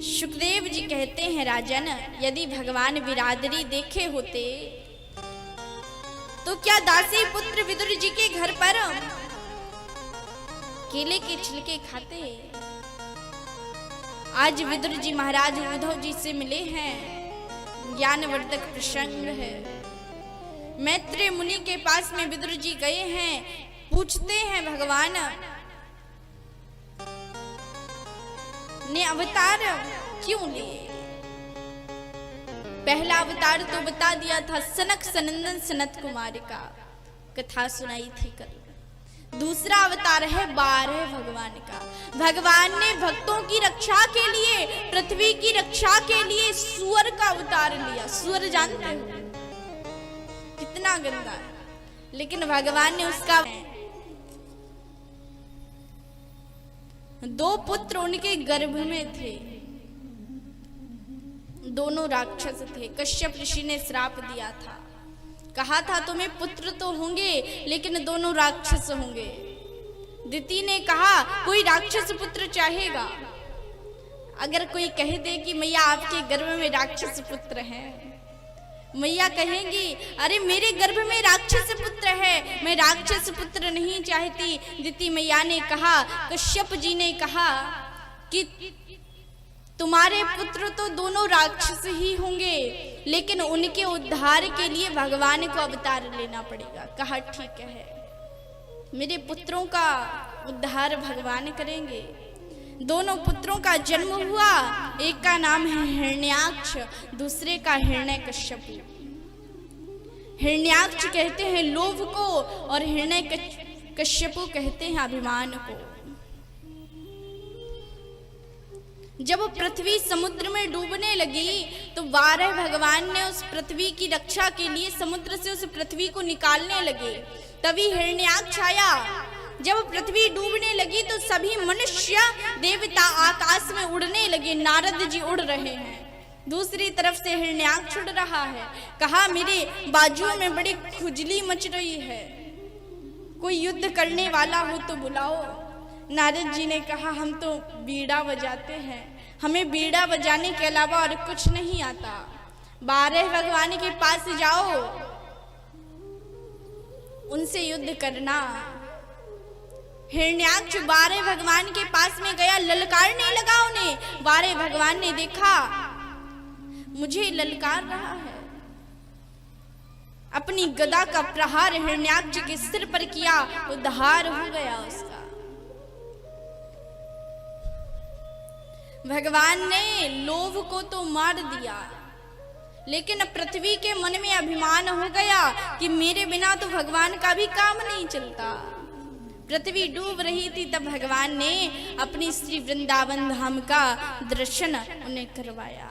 सुखदेव जी कहते हैं, राजन, यदि भगवान विरादरी देखे होते तो क्या दासी पुत्र विदुर जी के घर पर केले के छिलके खाते? आज विदुर जी महाराज उद्धव जी से मिले हैं, ज्ञानवर्धक प्रसंग है। मैत्रेय मुनि के पास में विदुर जी गए हैं, पूछते हैं भगवान ने अवतार क्यों लिए? पहला अवतार तो बता दिया था, सनक सनंदन सनत कुमार का कथा सुनाई थी कल। दूसरा अवतार है 12 भगवान का। भगवान ने भक्तों की रक्षा के लिए, पृथ्वी की रक्षा के लिए सूअर का अवतार लिया। सूअर जानते हो कितना गंदा है, लेकिन भगवान ने उसका 2 पुत्र उनके गर्भ में थे, दोनों राक्षस थे। कश्यप ऋषि ने श्राप दिया था, कहा था तुम्हें पुत्र तो होंगे लेकिन दोनों राक्षस होंगे। दिति ने कहा कोई राक्षस पुत्र चाहेगा। अगर कोई कह दे कि मैया आपके गर्भ में राक्षस पुत्र हैं, मैया कहेंगी अरे मेरे गर्भ में राक्षस पुत्र है, मैं राक्षस पुत्र नहीं चाहती। दिति मैया ने कहा, कश्यप जी ने कहा कि तुम्हारे पुत्र तो दोनों राक्षस ही होंगे, लेकिन उनके उद्धार के लिए भगवान को अवतार लेना पड़ेगा। कहा ठीक है, मेरे पुत्रों का उद्धार भगवान करेंगे। दोनों पुत्रों का जन्म हुआ, एक का नाम है हिरण्याक्ष, दूसरे का हिरण्यकश्यप। हिरण्याक्ष कहते हैं लोभ को और हिरण्यकश्यप कहते हैं अभिमान को। जब पृथ्वी समुद्र में डूबने लगी तो 12 भगवान ने उस पृथ्वी की रक्षा के लिए समुद्र से उस पृथ्वी को निकालने लगे। तभी हिरण्याक्ष आया। जब पृथ्वी डूबने लगी तो सभी मनुष्य देवता आकाश में उड़ने लगे। नारद जी उड़ रहे हैं, दूसरी तरफ से हिरण्याक्ष उड़ रहा है। कहा मेरे बाजुओं में बड़ी खुजली मच रही है, कोई युद्ध करने वाला हो तो बुलाओ। नारद जी ने कहा हम तो बीड़ा बजाते हैं, हमें बीड़ा बजाने के अलावा और कुछ नहीं आता। 12 भगवान के पास जाओ, उनसे युद्ध करना। हिरण्याक्ष 12 भगवान के पास में गया, ललकारने लगा उन्हें। 12 भगवान ने देखा मुझे ललकार रहा है, अपनी गदा का प्रहार हिरण्याक्ष के सिर पर किया, उद्धार हो गया उसका। भगवान ने लोभ को तो मार दिया, लेकिन पृथ्वी के मन में अभिमान हो गया कि मेरे बिना तो भगवान का भी काम नहीं चलता। पृथ्वी डूब रही थी, तब भगवान ने अपनी श्री वृंदावन धाम का दर्शन उन्हें करवाया।